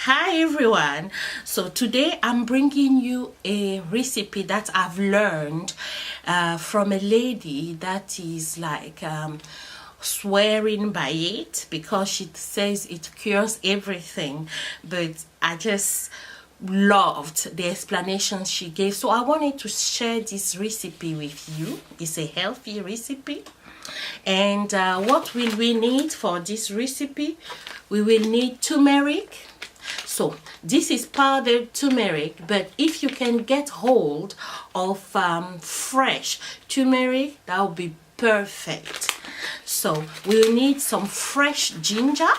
Hi everyone, so today I'm bringing you a recipe that I've learned from a lady that is like swearing by it because she says it cures everything, but I just loved the explanation she gave, so I wanted to share this recipe with you. It's a healthy recipe. And what will we need for this recipe? We will need turmeric. So this is powdered turmeric, but if you can get hold of fresh turmeric, that would be perfect. So we'll need some fresh ginger.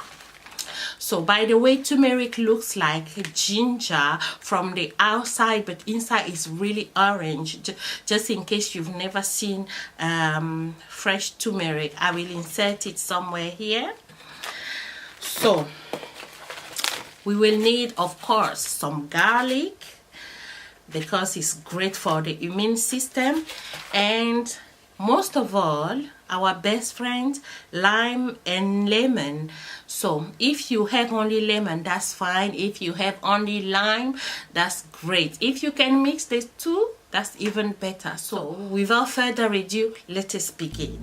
So by the way, turmeric looks like ginger from the outside, but inside is really orange. Just in case you've never seen fresh turmeric, I will insert it somewhere here. So we will need, of course, some garlic because it's great for the immune system, and most of all, our best friend, lime and lemon. So if you have only lemon, that's fine. If you have only lime, that's great. If you can mix the two, that's even better. So without further ado, let us begin.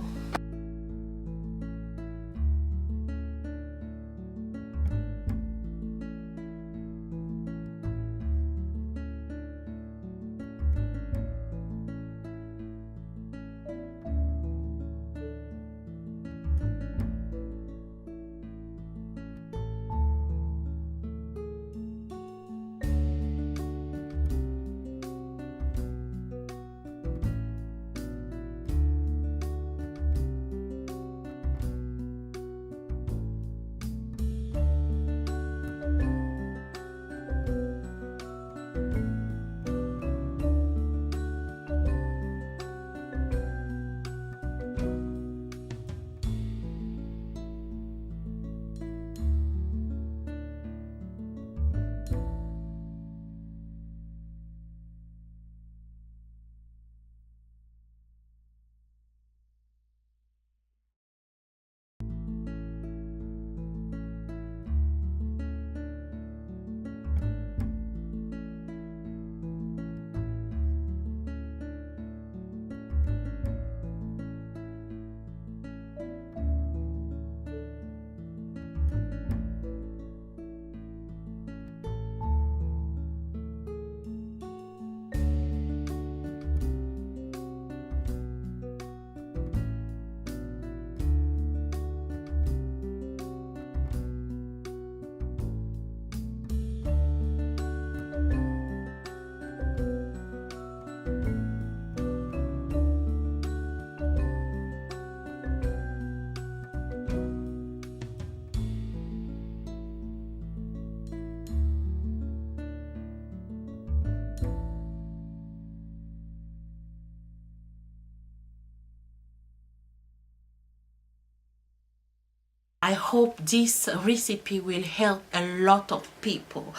I hope this recipe will help a lot of people.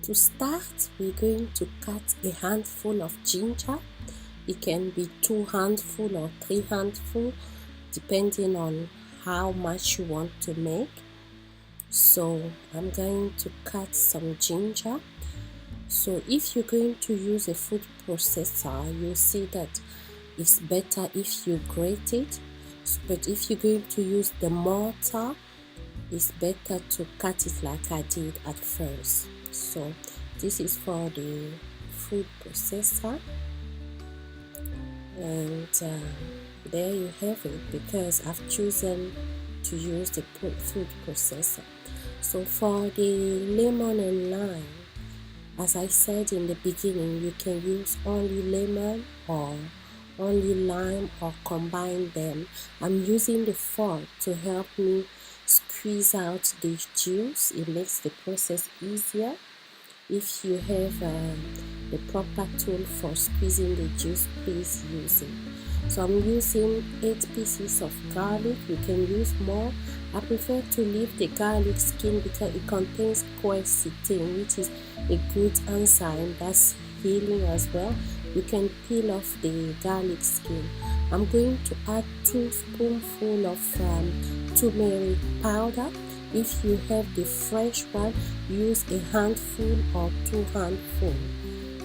To start, we're going to cut a handful of ginger. It can be 2 handfuls or 3 handfuls, depending on how much you want to make. So I'm going to cut some ginger. So if you're going to use a food processor, you'll see that it's better if you grate it. But if you're going to use the mortar, it's better to cut it like I did at first. So this is for the food processor, and there you have it, because I've chosen to use the food processor. So for the lemon and lime, as I said in the beginning, you can use only lemon or only lime or combine them. I'm using the fork to help me squeeze out the juice. It makes the process easier. If you have the proper tool for squeezing the juice, please use it. So I'm using 8 pieces of garlic. You can use more. I prefer to leave the garlic skin because it contains quercetin, which is a good enzyme that's healing as well. You can peel off the garlic skin. I'm going to add 2 spoonfuls of turmeric powder. If you have the fresh one, use a handful or 2 handfuls,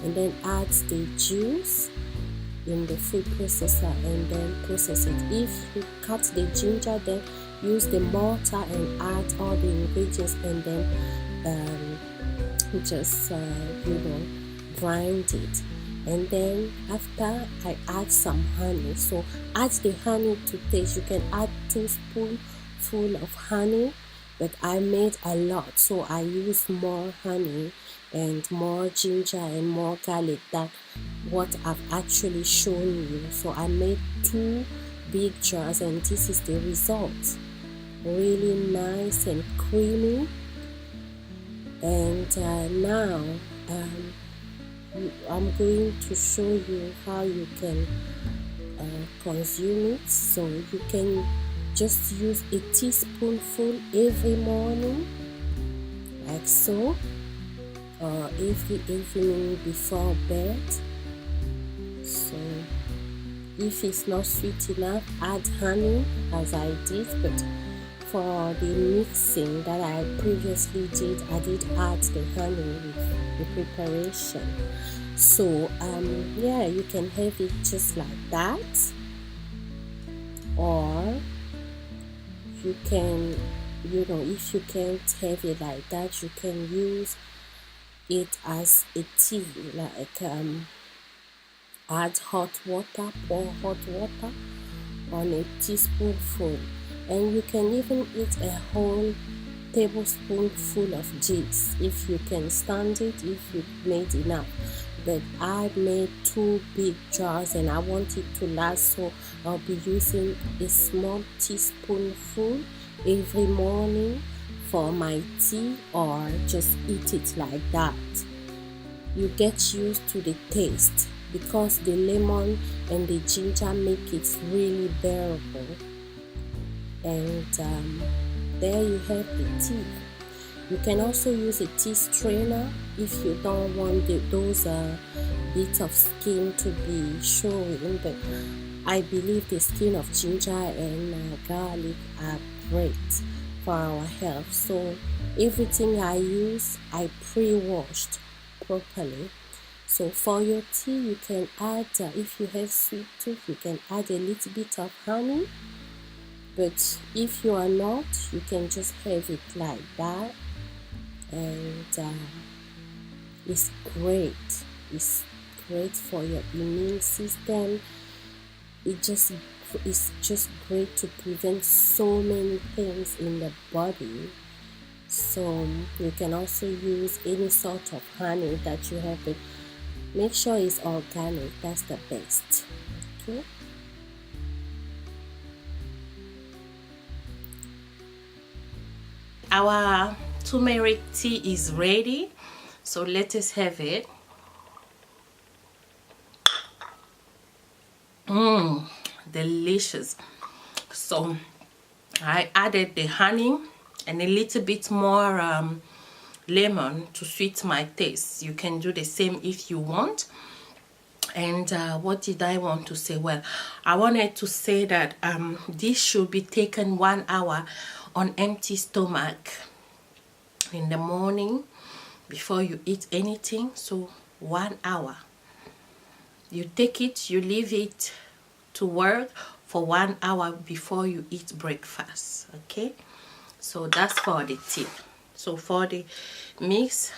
and then add the juice in the food processor and then process it. If you cut the ginger, then use the mortar and add all the ingredients and then just grind it. And then after, I add some honey. So add the honey to taste. You can add 2 spoonfuls of honey, but I made a lot, so I use more honey and more ginger and more garlic than what I've actually shown you. So I made 2 big jars, and this is the result. Really nice and creamy. And now I'm going to show you how you can consume it. So you can just use a teaspoonful every morning, like so, or every evening before bed. So if it's not sweet enough, add honey as I did, but for the mixing that I previously did, I did add the honey with the preparation. So yeah, you can have it just like that, or you can, if you can't have it like that, you can use it as a tea, like add hot water, pour hot water on a teaspoonful, and you can even eat a whole tablespoonful of this if you can stand it, if you made enough. But I made 2 big jars and I want it to last, so I'll be using a small teaspoonful every morning for my tea, or just eat it like that. You get used to the taste because the lemon and the ginger make it really bearable. And there you have the tea. You can also use a tea strainer if you don't want those bits of skin to be showing, but I believe the skin of ginger and garlic are great for our health. So everything I use, I pre-washed properly. So for your tea, you can add, if you have sweet tooth, you can add a little bit of honey. But if you are not, you can just have it like that. And it's great. It's great for your immune system. It's just great to prevent so many things in the body. So you can also use any sort of honey that you have, but make sure it's organic. That's the best. Okay. Our turmeric tea is ready, so let us have it. Delicious. So I added the honey and a little bit more lemon to sweet my taste. You can do the same if you want. And what did I want to say? Well, I wanted to say that this should be taken 1 hour on empty stomach in the morning before you eat anything. So 1 hour. You take it, you leave it to work for 1 hour before you eat breakfast. Okay, so that's for the tip. So for the mix,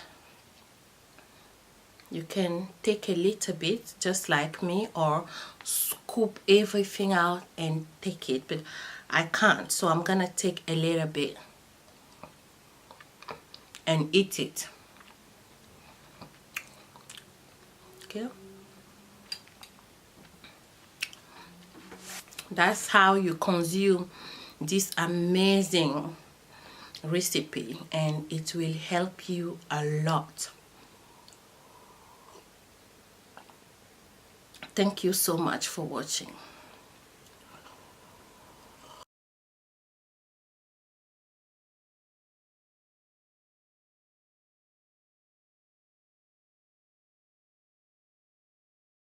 you can take a little bit just like me, or scoop everything out and take it, but I can't, so I'm gonna take a little bit and eat it. Okay, that's how you consume this amazing recipe, and it will help you a lot. Thank you so much for watching.